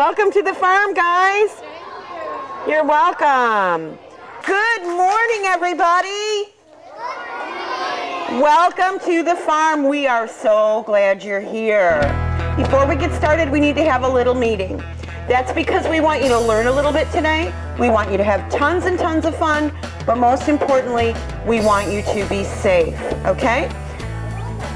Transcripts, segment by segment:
Welcome to the farm, guys. You're welcome. Good morning, everybody. Welcome to the farm. We are so glad you're here. Before we get started, we need to have a little meeting. That's because we want you to learn a little bit today. We want you to have tons and tons of fun, but most importantly, we want you to be safe, okay?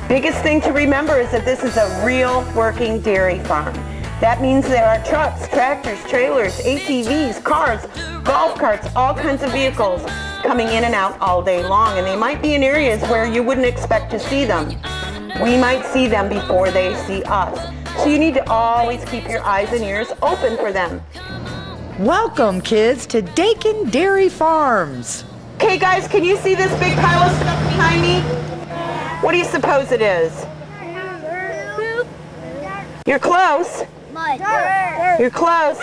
Biggest thing to remember is that this is a real working dairy farm. That means there are trucks, tractors, trailers, ATVs, cars, golf carts, all kinds of vehicles coming in and out all day long, and they might be in areas where you wouldn't expect to see them. We might see them before they see us. So you need to always keep your eyes and ears open for them. Welcome, kids, to Dakin Dairy Farms. Okay, guys, can you see this big pile of stuff behind me? What do you suppose it is? You're close. You're close.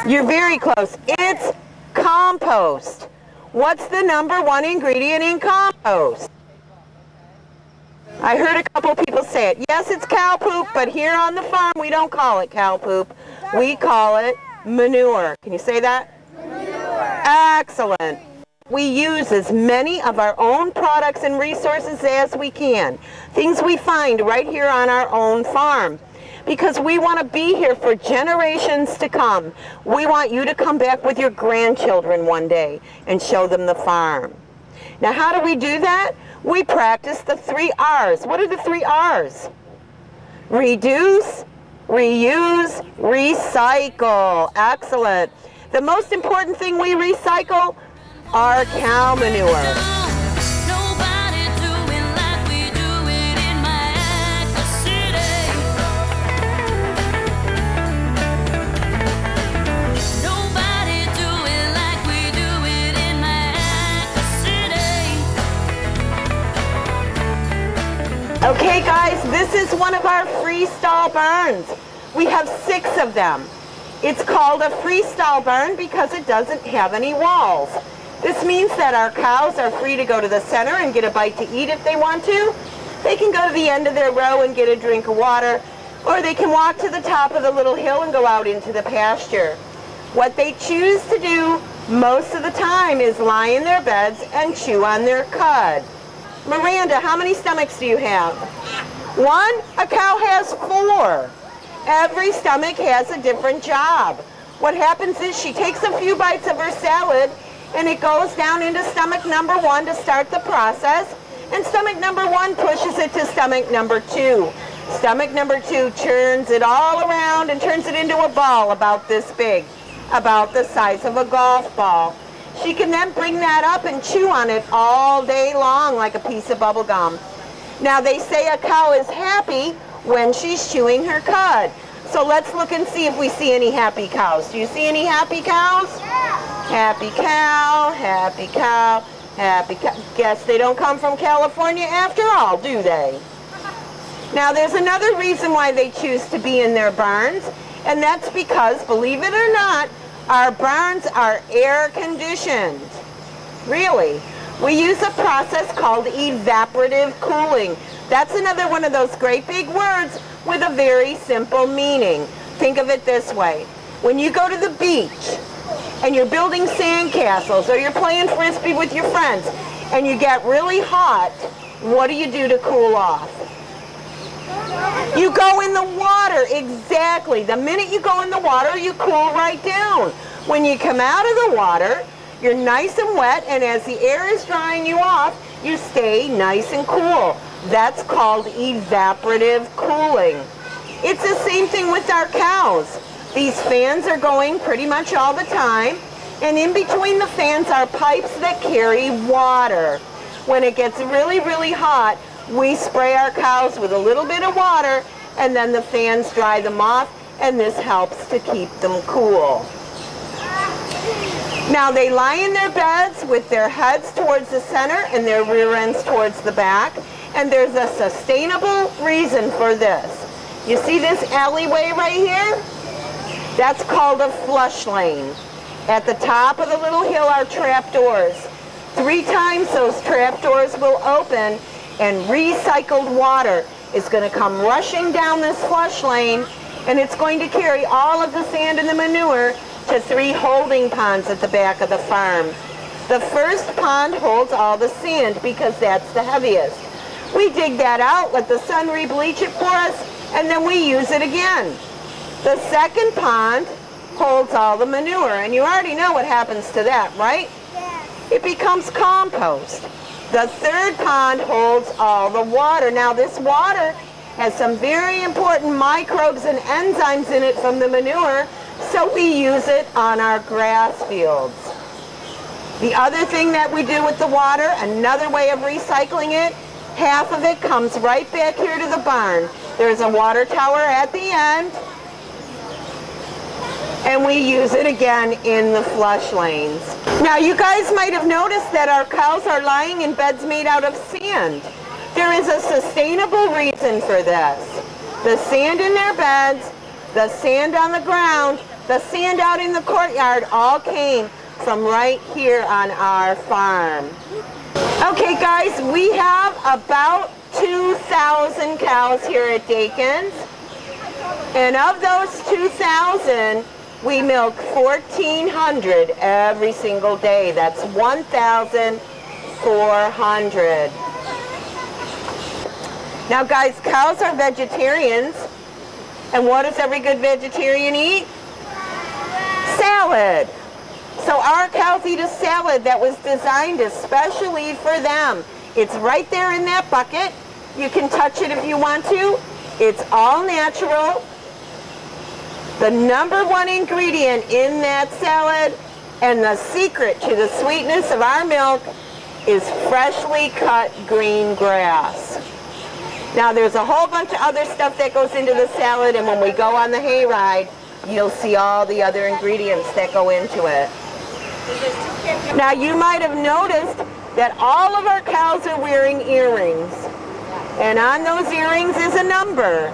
You're very close. It's compost. What's the #1 ingredient in compost? I heard a couple people say it. Yes, it's cow poop, but here on the farm we don't call it cow poop. We call it manure. Can you say that? Manure. Excellent. We use as many of our own products and resources as we can. Things we find right here on our own farm. Because we want to be here for generations to come. We want you to come back with your grandchildren one day and show them the farm. Now, how do we do that? We practice the 3 R's. What are the 3 R's? Reduce, reuse, recycle. Excellent. The most important thing we recycle are cow manure. Okay, guys, this is one of our freestyle barns. We have 6 of them. It's called a freestyle barn because it doesn't have any walls. This means that our cows are free to go to the center and get a bite to eat if they want to. They can go to the end of their row and get a drink of water, or they can walk to the top of the little hill and go out into the pasture. What they choose to do most of the time is lie in their beds and chew on their cud. Miranda, how many stomachs do you have? 1? A cow has 4. Every stomach has a different job. What happens is she takes a few bites of her salad and it goes down into stomach #1 to start the process, and stomach #1 pushes it to stomach #2. Stomach #2 churns it all around and turns it into a ball about this big, about the size of a golf ball. She can then bring that up and chew on it all day long like a piece of bubble gum. Now, they say a cow is happy when she's chewing her cud. So let's look and see if we see any happy cows. Do you see any happy cows? Yeah. Happy cow, happy cow, happy cow. Guess they don't come from California after all, do they? Now, there's another reason why they choose to be in their barns, and that's because, believe it or not, our barns are air conditioned. Really. We use a process called evaporative cooling. That's another one of those great big words with a very simple meaning. Think of it this way. When you go to the beach and you're building sandcastles or you're playing frisbee with your friends and you get really hot, what do you do to cool off? You go in the water, exactly. The minute you go in the water, you cool right down. When you come out of the water, you're nice and wet, and as the air is drying you off, you stay nice and cool. That's called evaporative cooling. It's the same thing with our cows. These fans are going pretty much all the time, and in between the fans are pipes that carry water. When it gets really, really hot, we spray our cows with a little bit of water, and then the fans dry them off, and this helps to keep them cool. Now, they lie in their beds with their heads towards the center and their rear ends towards the back, and there's a sustainable reason for this. You see this alleyway right here? That's called a flush lane. At the top of the little hill are trapdoors. 3 times those trapdoors will open, and recycled water is going to come rushing down this flush lane and it's going to carry all of the sand and the manure to 3 holding ponds at the back of the farm. The first pond holds all the sand because that's the heaviest. We dig that out, let the sun rebleach it for us, and then we use it again. The second pond holds all the manure, and you already know what happens to that, right? Yeah. It becomes compost. The third pond holds all the water. Now this water has some very important microbes and enzymes in it from the manure, so we use it on our grass fields. The other thing that we do with the water, another way of recycling it, half of it comes right back here to the barn. There's a water tower at the end, and we use it again in the flush lanes. Now you guys might have noticed that our cows are lying in beds made out of sand. There is a sustainable reason for this. The sand in their beds, the sand on the ground, the sand out in the courtyard all came from right here on our farm. Okay guys, we have about 2,000 cows here at Dakin's, and of those 2,000, we milk 1,400 every single day. That's 1,400. Now guys, cows are vegetarians, and what does every good vegetarian eat? Salad. So our cows eat a salad that was designed especially for them. It's right there in that bucket. You can touch it if you want to. It's all natural. The #1 ingredient in that salad and the secret to the sweetness of our milk is freshly cut green grass. Now there's a whole bunch of other stuff that goes into the salad, and when we go on the hayride, you'll see all the other ingredients that go into it. Now you might have noticed that all of our cows are wearing earrings, and on those earrings is a number.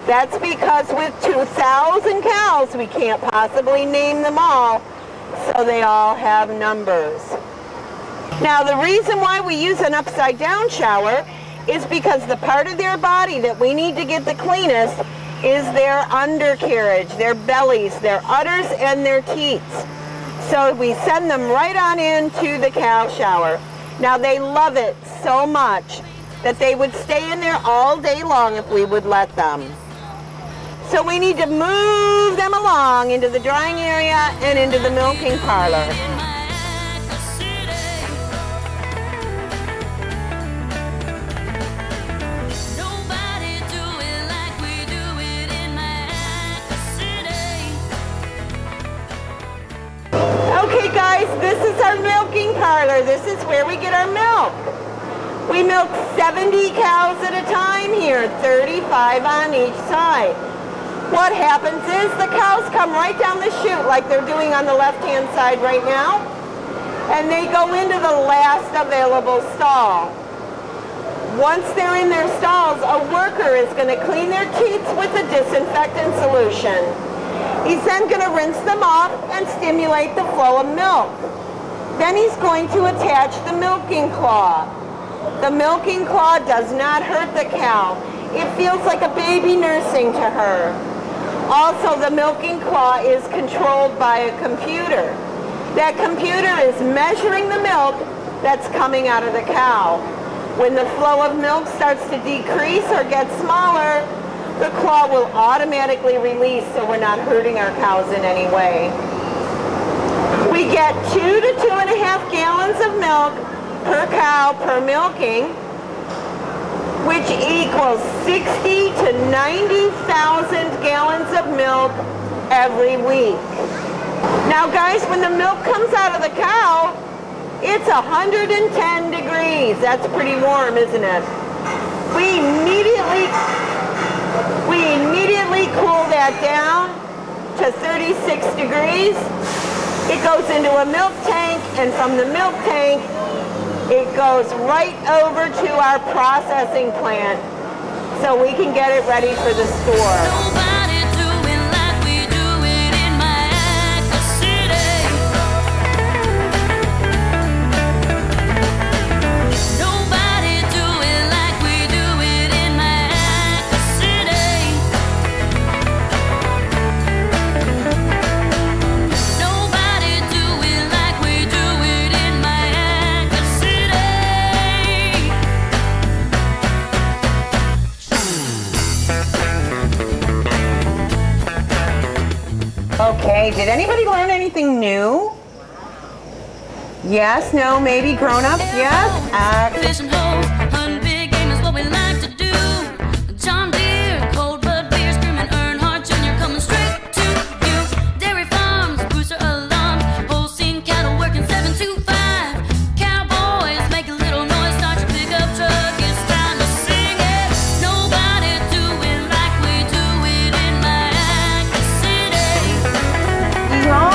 That's because with 2,000 cows, we can't possibly name them all, so they all have numbers. Now the reason why we use an upside down shower is because the part of their body that we need to get the cleanest is their undercarriage, their bellies, their udders, and their teats. So we send them right on into the cow shower. Now they love it so much that they would stay in there all day long if we would let them. So we need to move them along into the drying area and into the milking parlor. Okay guys, this is our milking parlor. This is where we get our milk. We milk 70 cows at a time here, 35 on each side. What happens is the cows come right down the chute like they're doing on the left-hand side right now, and they go into the last available stall. Once they're in their stalls, a worker is going to clean their teats with a disinfectant solution. He's then going to rinse them off and stimulate the flow of milk. Then he's going to attach the milking claw. The milking claw does not hurt the cow. It feels like a baby nursing to her. Also, the milking claw is controlled by a computer. That computer is measuring the milk that's coming out of the cow. When the flow of milk starts to decrease or get smaller, the claw will automatically release so we're not hurting our cows in any way. We get 2 to 2.5 gallons of milk per cow per milking, which equals 60 to 90,000 gallons of milk every week. Now guys, when the milk comes out of the cow, it's 110 degrees. That's pretty warm, isn't it? We immediately cool that down to 36 degrees. It goes into a milk tank, and from the milk tank, it goes right over to our processing plant so we can get it ready for the store. Okay, did anybody learn anything new? Yes, no, maybe grown-ups? Yes? Fish and holes, hunting big game is what we like to do. John Deere, cold blood beer, screaming Earnhardt Jr. coming straight to you. Dairy farms, Brewster alarm, Holstein cattle working 7 to 5. Cowboys make a little noise, start your pickup truck, it's time to sing it. Nobody do it like we do it in my city. Yeehaw.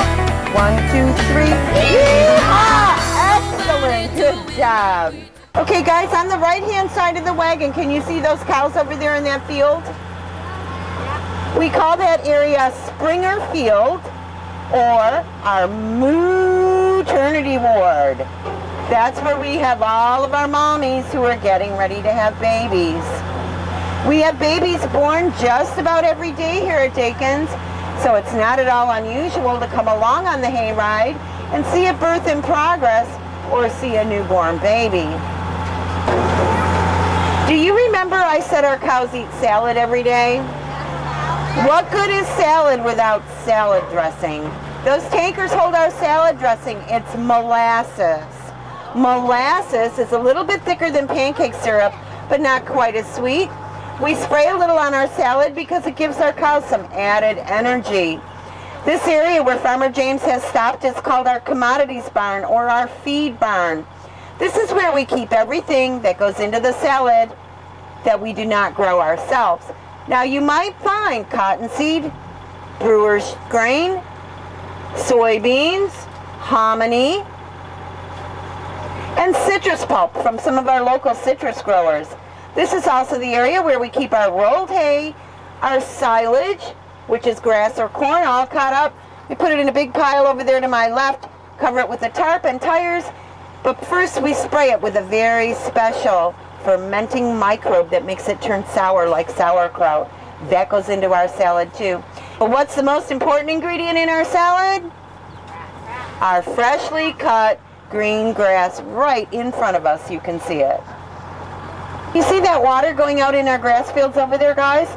1, 2, 3. Yeehaw! Excellent. Good job. Okay, guys, on the right-hand side of the wagon, can you see those cows over there in that field? We call that area Springer Field, or our maternity ward. That's where we have all of our mommies who are getting ready to have babies. We have babies born just about every day here at Dakin's, so it's not at all unusual to come along on the hayride and see a birth in progress or see a newborn baby. Do you remember I said our cows eat salad every day? What good is salad without salad dressing? Those tankers hold our salad dressing. It's molasses. Molasses is a little bit thicker than pancake syrup, but not quite as sweet. We spray a little on our salad because it gives our cows some added energy. This area where Farmer James has stopped is called our commodities barn, or our feed barn. This is where we keep everything that goes into the salad that we do not grow ourselves. Now you might find cottonseed, brewer's grain, soybeans, hominy, and citrus pulp from some of our local citrus growers. This is also the area where we keep our rolled hay, our silage, which is grass or corn, all cut up. We put it in a big pile over there to my left, cover it with a tarp and tires, but first we spray it with a very special fermenting microbe that makes it turn sour like sauerkraut. That goes into our salad too. But what's the most important ingredient in our salad? Our freshly cut green grass right in front of us. You can see it. You see that water going out in our grass fields over there, guys?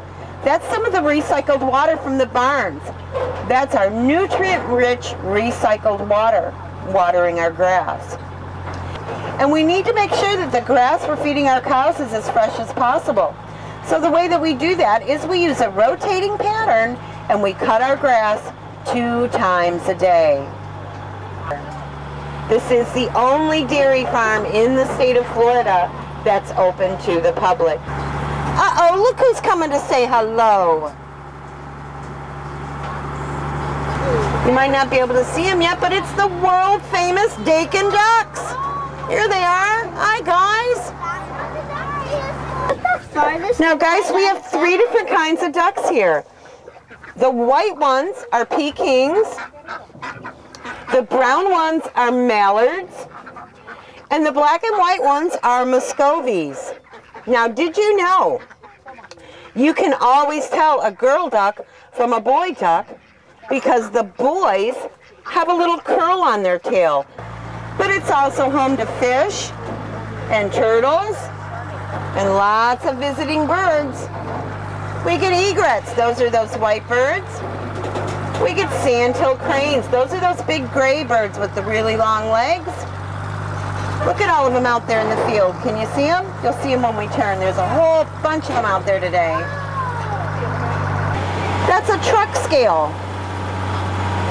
That's some of the recycled water from the barns. That's our nutrient-rich recycled water, watering our grass. And we need to make sure that the grass we're feeding our cows is as fresh as possible. So the way that we do that is we use a rotating pattern and we cut our grass 2 times a day. This is the only dairy farm in the state of Florida that's open to the public. Uh-oh, look who's coming to say hello. You might not be able to see him yet, but it's the world famous Dakin ducks. Here they are. Hi, guys. Now, guys, we have 3 different kinds of ducks here. The white ones are Pekings. The brown ones are mallards. And the black and white ones are Muscovies. Now, did you know you can always tell a girl duck from a boy duck because the boys have a little curl on their tail. But it's also home to fish and turtles and lots of visiting birds. We get egrets. Those are those white birds. We get sandhill cranes. Those are those big gray birds with the really long legs. Look at all of them out there in the field. Can you see them? You'll see them when we turn. There's a whole bunch of them out there today. That's a truck scale.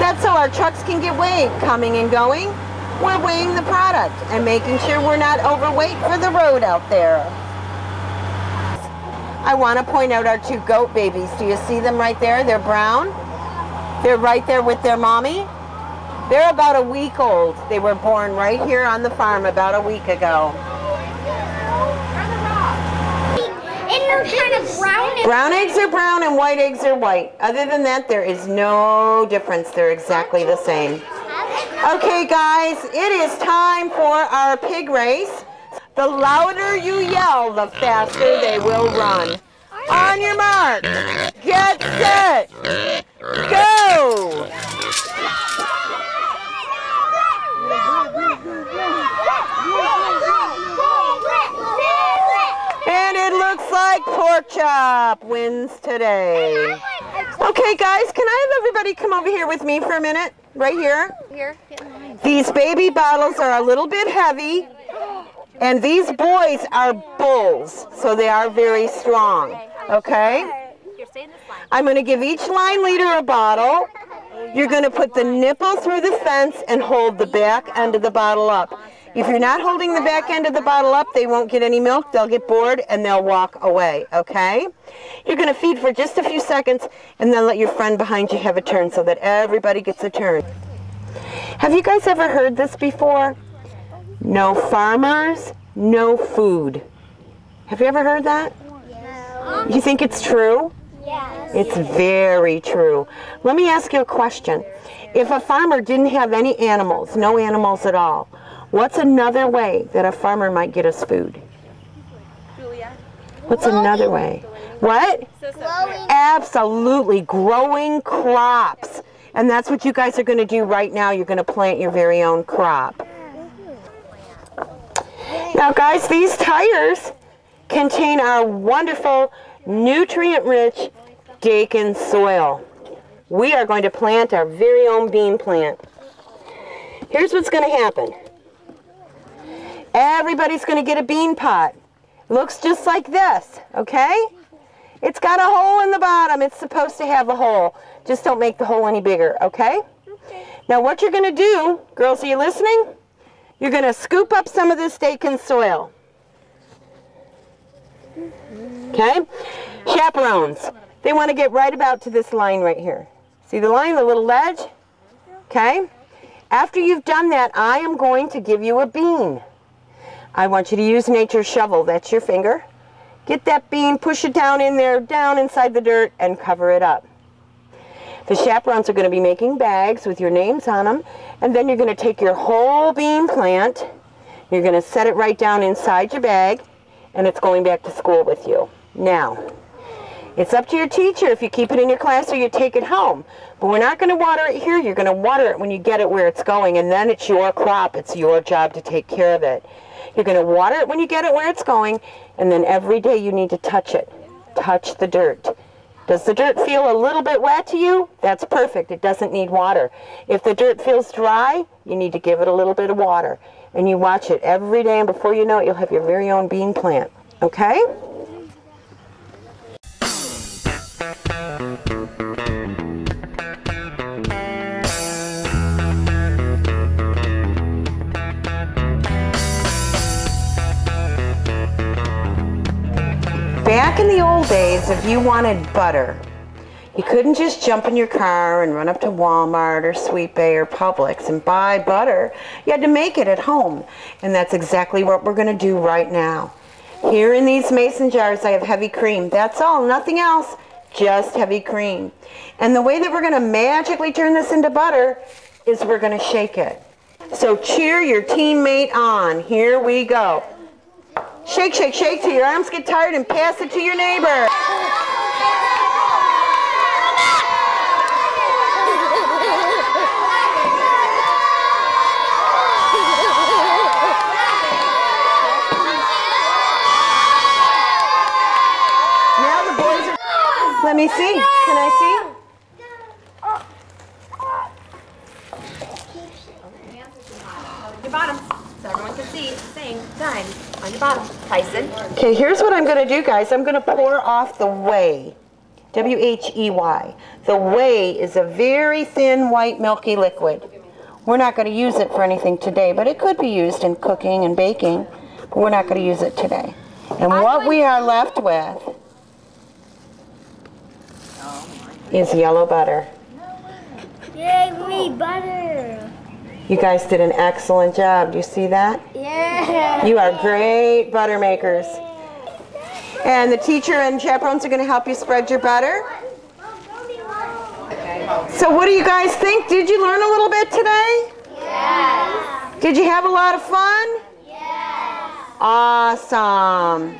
That's so our trucks can get weighed coming and going. We're weighing the product and making sure we're not overweight for the road out there. I want to point out our 2 goat babies. Do you see them right there? They're brown. They're right there with their mommy. They're about a week old. They were born right here on the farm about a week ago. And they're kind of brown. Brown eggs are brown and white eggs are white. Other than that, there is no difference. They're exactly the same. Okay, guys, it is time for our pig race. The louder you yell, the faster they will run. On your mark, get set, go! And it looks like Pork Chop wins today. Okay, guys, can I have everybody come over here with me for a minute? Right here. Here. These baby bottles are a little bit heavy, and these boys are bulls, so they are very strong. Okay? I'm going to give each line leader a bottle. You're going to put the nipple through the fence and hold the back end of the bottle up. If you're not holding the back end of the bottle up, they won't get any milk, they'll get bored, and they'll walk away, okay? You're going to feed for just a few seconds, and then let your friend behind you have a turn so that everybody gets a turn. Have you guys ever heard this before? No farmers, no food. Have you ever heard that? Yes. You think it's true? Yes. It's very true. Let me ask you a question. If a farmer didn't have any animals, no animals at all, what's another way that a farmer might get us food? Julia. What's another way? What? Glowing. Absolutely, growing crops. And that's what you guys are going to do right now. You're going to plant your very own crop. Now guys, these tires contain our wonderful, nutrient-rich Dakin soil. We are going to plant our very own bean plant. Here's what's going to happen. Everybody's going to get a bean pot. Looks just like this, okay? It's got a hole in the bottom. It's supposed to have a hole. Just don't make the hole any bigger, okay? Now what you're going to do, girls, are you listening? You're going to scoop up some of this Dakin soil. Okay? Chaperones, they want to get right about to this line right here. See the line, the little ledge? Okay? After you've done that, I am going to give you a bean. I want you to use nature's shovel. That's your finger. Get that bean, push it down in there, down inside the dirt, and cover it up. The chaperones are going to be making bags with your names on them, and then you're going to take your whole bean plant, you're going to set it right down inside your bag, and it's going back to school with you. Now, it's up to your teacher if you keep it in your class or you take it home. But we're not going to water it here. You're going to water it when you get it where it's going, and then it's your crop. It's your job to take care of it. You're going to water it when you get it where it's going, and then every day you need to touch it. Touch the dirt. Does the dirt feel a little bit wet to you? That's perfect. It doesn't need water. If the dirt feels dry, you need to give it a little bit of water. And you watch it every day, and before you know it, you'll have your very own bean plant. Okay? Back in the old days, if you wanted butter, you couldn't just jump in your car and run up to Walmart or Sweet Bay or Publix and buy butter. You had to make it at home. And that's exactly what we're going to do right now. Here in these mason jars, I have heavy cream. That's all, nothing else, just heavy cream. And the way that we're going to magically turn this into butter is we're going to shake it. So cheer your teammate on. Here we go. Shake, shake, shake till your arms get tired and pass it to your neighbor. Now the boys are... Let me see. Can I see? Your bottom, so everyone can see. Same time on your bottom. Tyson. Okay, here's what I'm going to do, guys. I'm going to pour off the whey. W-H-E-Y. The whey is a very thin, white, milky liquid. We're not going to use it for anything today, but it could be used in cooking and baking, but we're not going to use it today. And what we are left with is yellow butter. Yay, butter. You guys did an excellent job. Do you see that? Yeah. You are great butter makers. And the teacher and chaperones are going to help you spread your butter. So what do you guys think? Did you learn a little bit today? Yes. Did you have a lot of fun? Yes. Awesome.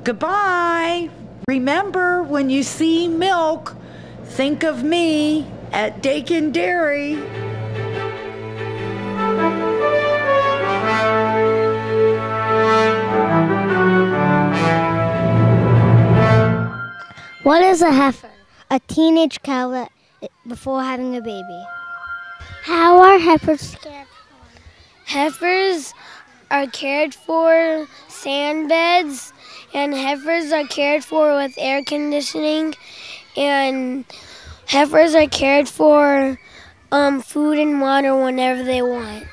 Goodbye. Remember, when you see milk, think of me at Dakin Dairy. What is a heifer? A teenage cow before having a baby. How are heifers cared for? Heifers are cared for sand beds, and heifers are cared for with air conditioning, and heifers are cared for food and water whenever they want.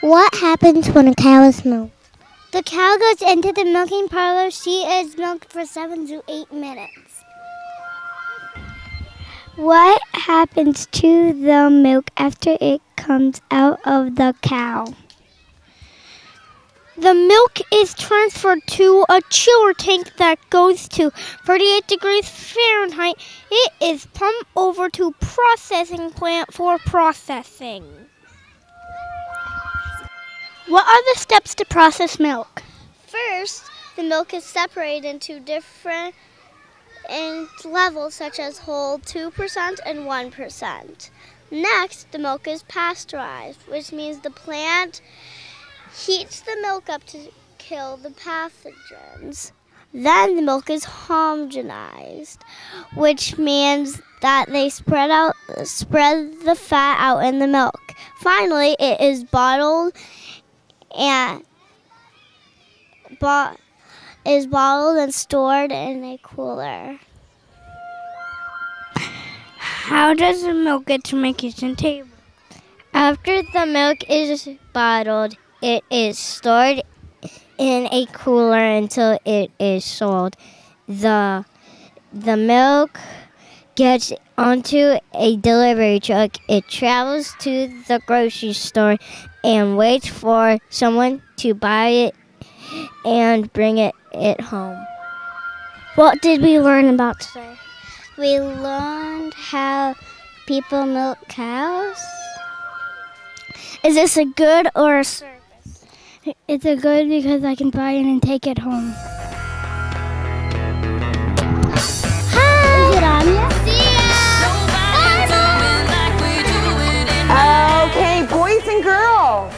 What happens when a cow is milked? The cow goes into the milking parlor. She is milked for 7 to 8 minutes. What happens to the milk after it comes out of the cow? The milk is transferred to a chiller tank that goes to 38 degrees Fahrenheit. It is pumped over to processing plant for processing. What are the steps to process milk? First, the milk is separated into different levels such as whole, 2% and 1%. Next, the milk is pasteurized, which means the plant heats the milk up to kill the pathogens. Then the milk is homogenized, which means that they spread the fat out in the milk. Finally, it is bottled and stored in a cooler. How does the milk get to my kitchen table? After the milk is bottled, it is stored in a cooler until it is sold. The milk gets onto a delivery truck. It travels to the grocery store and waits for someone to buy it and bring it home. What did we learn about today? We learned how people milk cows. Is this a good or a service? It's a good because I can buy it and take it home. Hi! Is it on yet? Okay, boys and girls,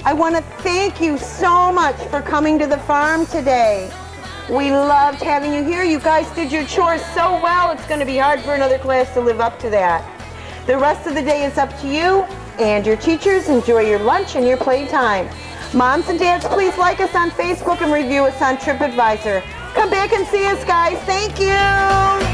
I want to thank you so much for coming to the farm today. We loved having you here. You guys did your chores so well, it's going to be hard for another class to live up to that. The rest of the day is up to you and your teachers. Enjoy your lunch and your playtime. Moms and dads, please like us on Facebook and review us on TripAdvisor. Come back and see us, guys. Thank you.